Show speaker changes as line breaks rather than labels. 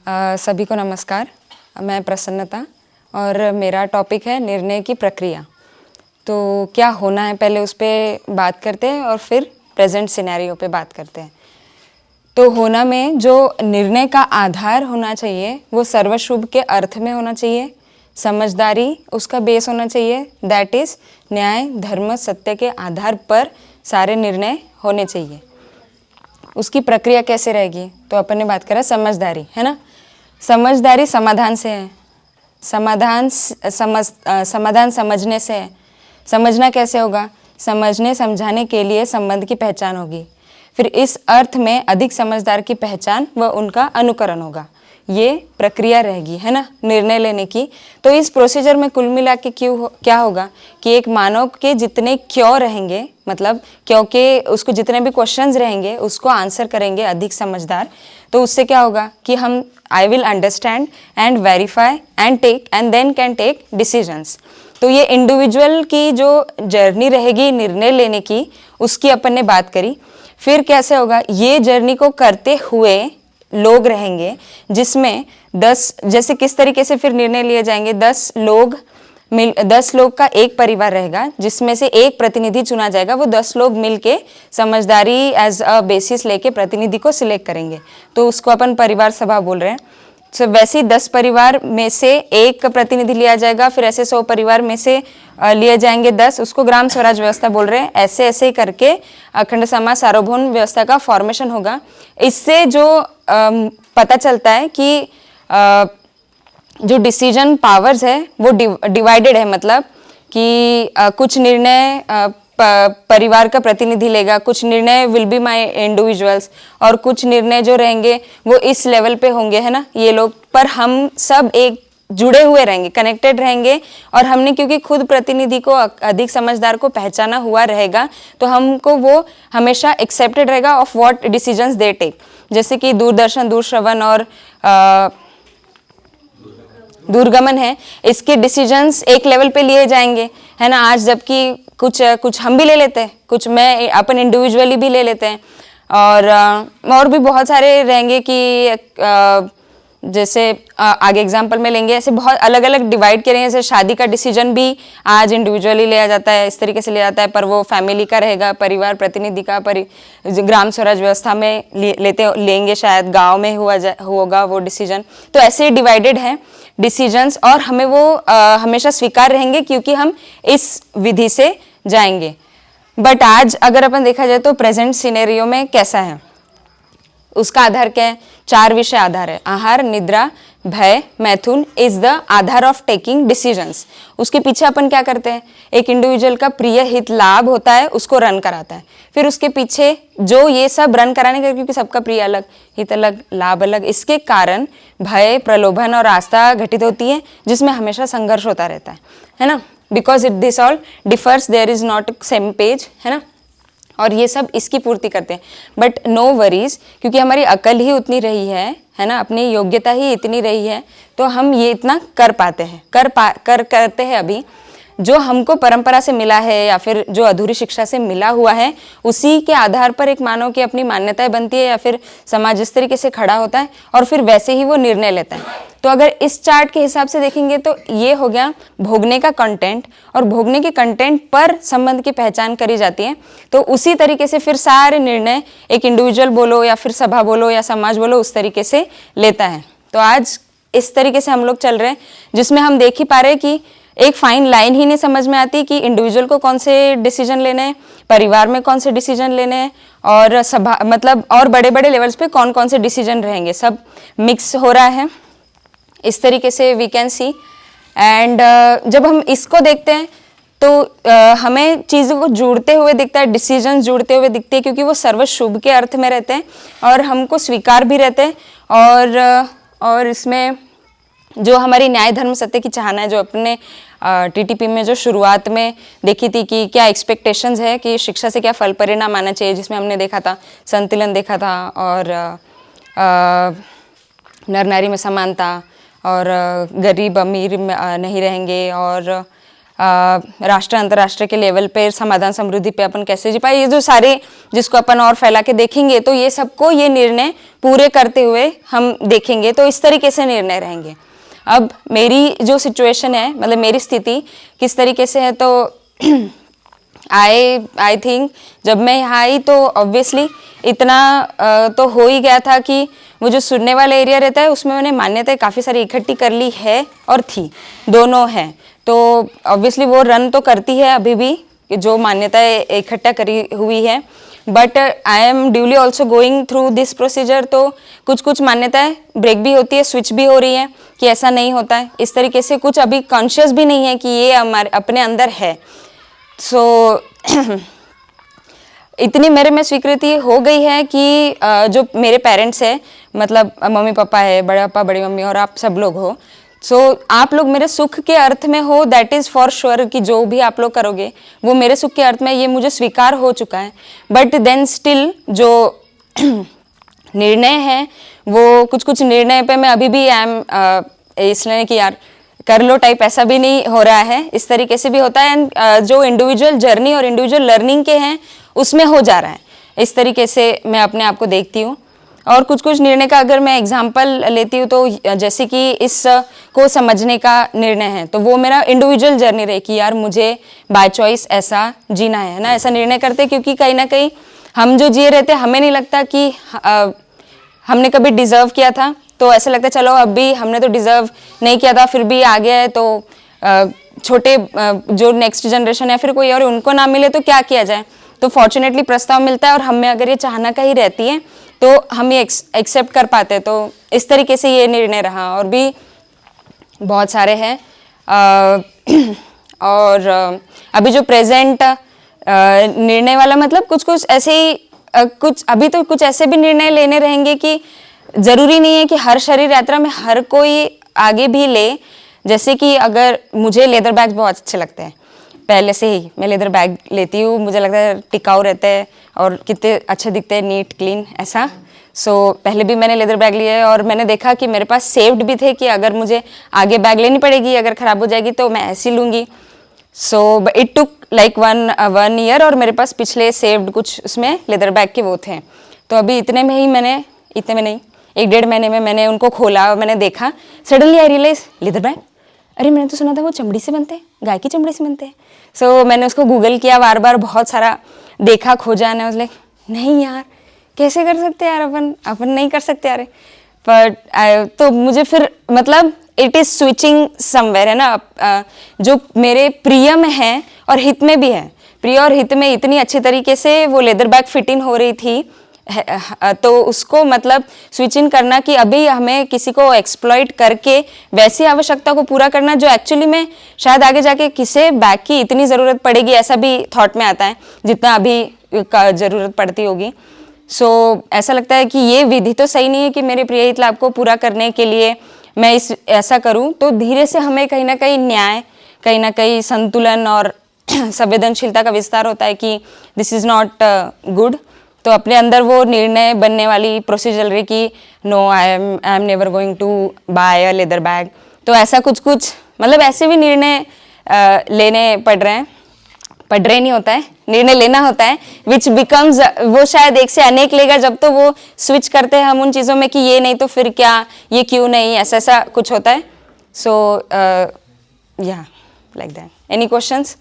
सभी को नमस्कार। मैं प्रसन्नता और मेरा टॉपिक है निर्णय की प्रक्रिया। तो क्या होना है पहले उस पर बात करते हैं और फिर प्रेजेंट सिनेरियो पे बात करते हैं। तो होना में जो निर्णय का आधार होना चाहिए वो सर्वशुभ के अर्थ में होना चाहिए, समझदारी उसका बेस होना चाहिए, दैट इज़ न्याय धर्म सत्य के आधार पर सारे निर्णय होने चाहिए। उसकी प्रक्रिया कैसे रहेगी तो अपन ने बात करा समझदारी, है ना। समझदारी समाधान से है, समाधान समझने से है। समझना कैसे होगा? समझने समझाने के लिए संबंध की पहचान होगी। फिर इस अर्थ में अधिक समझदार की पहचान व उनका अनुकरण होगा। ये प्रक्रिया रहेगी, है ना, निर्णय लेने की। तो इस प्रोसीजर में कुल मिला के क्या होगा कि एक मानव के जितने क्यों रहेंगे, मतलब क्योंकि उसको जितने भी क्वेश्चंस रहेंगे उसको आंसर करेंगे अधिक समझदार। तो उससे क्या होगा कि हम I will understand and verify and take and then can take decisions. तो ये इंडिविजुअल की जो जर्नी रहेगी निर्णय लेने की, उसकी अपन ने बात करी। फिर कैसे होगा, ये जर्नी को करते हुए लोग रहेंगे जिसमें 10, जैसे किस तरीके से फिर निर्णय लिए जाएंगे, 10 लोग का एक परिवार रहेगा जिसमें से एक प्रतिनिधि चुना जाएगा। वो 10 लोग मिलके समझदारी एज अ बेसिस लेके प्रतिनिधि को सिलेक्ट करेंगे, तो उसको अपन परिवार सभा बोल रहे हैं। तो वैसे 10 परिवार में से एक प्रतिनिधि लिया जाएगा, फिर ऐसे 100 परिवार में से लिए जाएंगे 10, उसको ग्राम स्वराज व्यवस्था बोल रहे हैं। ऐसे ऐसे करके अखंड समाज सार्वभौम व्यवस्था का फॉर्मेशन होगा। इससे जो पता चलता है कि जो डिसीजन पावर्स है वो डिवाइडेड है, मतलब कि कुछ निर्णय परिवार का प्रतिनिधि लेगा, कुछ निर्णय विल बी माय इंडिविजुअल्स, और कुछ निर्णय जो रहेंगे वो इस लेवल पे होंगे, है ना, ये लोग। पर हम सब एक जुड़े हुए रहेंगे, कनेक्टेड रहेंगे। और हमने क्योंकि खुद प्रतिनिधि को अधिक समझदार को पहचाना हुआ रहेगा, तो हमको वो हमेशा एक्सेप्टेड रहेगा of what decisions they take. जैसे कि दूरदर्शन, दूरश्रवण और दूरगमन है, इसके डिसीजंस एक लेवल पे लिए जाएंगे, है ना। आज जबकि कुछ हम भी ले लेते हैं, कुछ मैं अपन इंडिविजुअली भी ले लेते हैं, और भी बहुत सारे रहेंगे कि जैसे आगे एग्जांपल में लेंगे, ऐसे बहुत अलग अलग डिवाइड करेंगे। जैसे शादी का डिसीजन भी आज इंडिविजुअली लिया जाता है, इस तरीके से लिया जाता है, पर वो फैमिली का रहेगा, परिवार प्रतिनिधि का ग्राम स्वराज व्यवस्था में लेंगे, शायद गांव में होगा वो डिसीजन। तो ऐसे डिवाइडेड है डिसीजंस, और हमें वो हमेशा स्वीकार रहेंगे क्योंकि हम इस विधि से जाएंगे। बट आज अगर अपन देखा जाए तो प्रेजेंट सिनेरियो में कैसा है, उसका आधार क्या है? 4 विषय आधार है। आहार, निद्रा, भय, मैथुन is the Aadhaar of taking decisions. उसके पीछे अपन क्या करते हैं, एक इंडिविजुअल का प्रिय हित लाभ होता है, उसको रन कराता है। फिर उसके पीछे जो ये सब रन कराने का, क्योंकि सबका प्रिय अलग, हित अलग, लाभ अलग, इसके कारण भय, प्रलोभन और आस्था घटित होती है, जिसमें हमेशा संघर्ष होता रहता है ना। Because it this all differs, there is not same page, है ना। और ये सब इसकी पूर्ति करते हैं। बट नो वरीज, क्योंकि हमारी अकल ही उतनी रही है ना, अपनी योग्यता ही इतनी रही है, तो हम ये इतना कर पाते हैं, करते हैं। अभी जो हमको परंपरा से मिला है या फिर जो अधूरी शिक्षा से मिला हुआ है, उसी के आधार पर एक मानव की अपनी मान्यताएं बनती है, या फिर समाज इस तरीके से खड़ा होता है और फिर वैसे ही वो निर्णय लेता है। तो अगर इस चार्ट के हिसाब से देखेंगे तो ये हो गया भोगने का कंटेंट, और भोगने के कंटेंट पर संबंध की पहचान करी जाती है। तो उसी तरीके से फिर सारे निर्णय एक इंडिविजुअल बोलो या फिर सभा बोलो या समाज बोलो, उस तरीके से लेता है। तो आज इस तरीके से हम लोग चल रहे हैं, जिसमें हम देख ही पा रहे हैं कि एक फाइन लाइन ही नहीं समझ में आती कि इंडिविजुअल को कौन से डिसीजन लेने हैं, परिवार में कौन से डिसीजन लेने हैं, और सभा मतलब और बड़े बड़े लेवल्स पे कौन कौन से डिसीजन रहेंगे। सब मिक्स हो रहा है इस तरीके से, वी कैन सी। एंड जब हम इसको देखते हैं तो हमें चीज़ों को जुड़ते हुए दिखता है, डिसीजन जुड़ते हुए दिखते हैं, क्योंकि वो सर्वशुभ के अर्थ में रहते हैं और हमको स्वीकार भी रहते हैं। और इसमें जो हमारी न्याय धर्म सत्य की चाहना है, जो अपने टीटीपी में जो शुरुआत में देखी थी कि क्या एक्सपेक्टेशंस है कि शिक्षा से क्या फल परिणाम आना चाहिए, जिसमें हमने देखा था संतुलन देखा था, और नर नारी में समानता, और गरीब अमीर नहीं रहेंगे, और राष्ट्र अंतर्राष्ट्रीय के लेवल पे समाधान समृद्धि पे अपन कैसे जी पाए, ये जो सारे जिसको अपन और फैला के देखेंगे तो ये सबको ये निर्णय पूरे करते हुए हम देखेंगे, तो इस तरीके से निर्णय रहेंगे। अब मेरी जो सिचुएशन है, मतलब मेरी स्थिति किस तरीके से है, तो आई थिंक जब मैं यहाँ आई तो ऑब्वियसली इतना तो हो ही गया था कि वो जो सुनने वाला एरिया रहता है उसमें मैंने मान्यताएं काफ़ी सारी इकट्ठी कर ली है और थी, दोनों हैं, तो ऑब्वियसली वो रन तो करती है अभी भी कि जो मान्यताएं इकट्ठा करी हुई है, but I am duly also going through this procedure. तो कुछ कुछ मान्यताएं ब्रेक भी होती है, स्विच भी हो रही है कि ऐसा नहीं होता है, इस तरीके से कुछ अभी कॉन्शियस भी नहीं है कि ये हमारे अपने अंदर है। सो इतनी मेरे में स्वीकृति हो गई है कि जो मेरे पेरेंट्स है, मतलब मम्मी पापा है, बड़े पापा बड़ी मम्मी और आप सब लोग हो, सो आप लोग मेरे सुख के अर्थ में हो, दैट इज़ फॉर श्योर कि जो भी आप लोग करोगे वो मेरे सुख के अर्थ में, ये मुझे स्वीकार हो चुका है। बट देन स्टिल जो निर्णय है वो कुछ कुछ निर्णय पे मैं अभी भी इसलिए कि यार कर लो टाइप ऐसा भी नहीं हो रहा है, इस तरीके से भी होता है। एंड जो इंडिविजुअल जर्नी और इंडिविजुअल लर्निंग के हैं उसमें हो जा रहा है, इस तरीके से मैं अपने आप को देखती हूँ। और कुछ कुछ निर्णय का अगर मैं एग्जांपल लेती हूँ तो जैसे कि इस को समझने का निर्णय है, तो वो मेरा इंडिविजुअल जर्नी रहे कि यार मुझे बाय चॉइस ऐसा जीना है ना, ऐसा निर्णय करते, क्योंकि कहीं ना कहीं हम जो जिए रहते हमें नहीं लगता कि हमने कभी डिजर्व किया था, तो ऐसा लगता है चलो अभी हमने तो डिजर्व नहीं किया था फिर भी आ गया है, तो छोटे जो नेक्स्ट जनरेशन है फिर कोई और उनको ना मिले तो क्या किया जाए, तो फॉर्चुनेटली प्रस्ताव मिलता है और हमें अगर ये चाहना का ही रहती है तो हम ये एक्सेप्ट कर पाते हैं। तो इस तरीके से ये निर्णय रहा, और भी बहुत सारे हैं। और अभी जो प्रेजेंट निर्णय वाला, मतलब कुछ कुछ ऐसे ही कुछ अभी तो कुछ ऐसे भी निर्णय लेने रहेंगे कि ज़रूरी नहीं है कि हर शरीर यात्रा में हर कोई आगे भी ले। जैसे कि अगर मुझे लेदर बैग्स बहुत अच्छे लगते हैं, पहले से ही मैं लेदर बैग लेती हूँ, मुझे लगता है टिकाऊ रहते हैं और कितने अच्छे दिखते हैं, नीट क्लीन ऐसा। सो पहले भी मैंने लेदर बैग लिए और मैंने देखा कि मेरे पास सेव्ड भी थे कि अगर मुझे आगे बैग लेनी पड़ेगी, अगर ख़राब हो जाएगी तो मैं ऐसी लूँगी। So it took like one year और मेरे पास पिछले सेव्ड कुछ उसमें लेदर बैग के वो थे। तो अभी इतने में नहीं 1-1.5 महीने में मैंने उनको खोला और मैंने देखा, suddenly I realize leather bag, अरे मैंने तो सुना था वो चमड़ी से बनते हैं, गाय की चमड़ी से बनते हैं। सो मैंने उसको गूगल किया, बार बार बहुत सारा देखा, खोजा, ना लाइक नहीं यार कैसे कर सकते यार, अपन नहीं कर सकते यार। बट तो मुझे फिर मतलब इट इज़ स्विचिंग समवेयर है ना, जो मेरे प्रिय में है और हित में भी है, प्रिय और हित में इतनी अच्छी तरीके से वो लेदर बैग फिट इन हो रही थी, तो उसको मतलब स्विच इन करना कि अभी हमें किसी को एक्सप्लॉइट करके वैसी आवश्यकता को पूरा करना जो एक्चुअली में शायद आगे जाके किसे बैग की इतनी ज़रूरत पड़ेगी, ऐसा भी थॉट में आता है जितना अभी ज़रूरत पड़ती होगी। सो ऐसा लगता है कि ये विधि तो सही नहीं है कि मेरे प्रिय हित लाभ को पूरा करने के लिए मैं ऐसा करूं, तो धीरे से हमें कहीं ना कहीं न्याय, कहीं ना कहीं संतुलन और संवेदनशीलता का विस्तार होता है कि दिस इज़ नॉट गुड। तो अपने अंदर वो निर्णय बनने वाली प्रोसेस चल रही कि no I am never going to buy a leather bag. तो ऐसा कुछ मतलब ऐसे भी निर्णय लेने पड़ रहे नहीं होता है, निर्णय लेना होता है, विच बिकम्स, वो शायद एक से अनेक लेगा जब तो वो स्विच करते हैं हम उन चीज़ों में कि ये नहीं तो फिर क्या, ये क्यों नहीं, ऐसा कुछ होता है। सो या लाइक दैट। Any questions?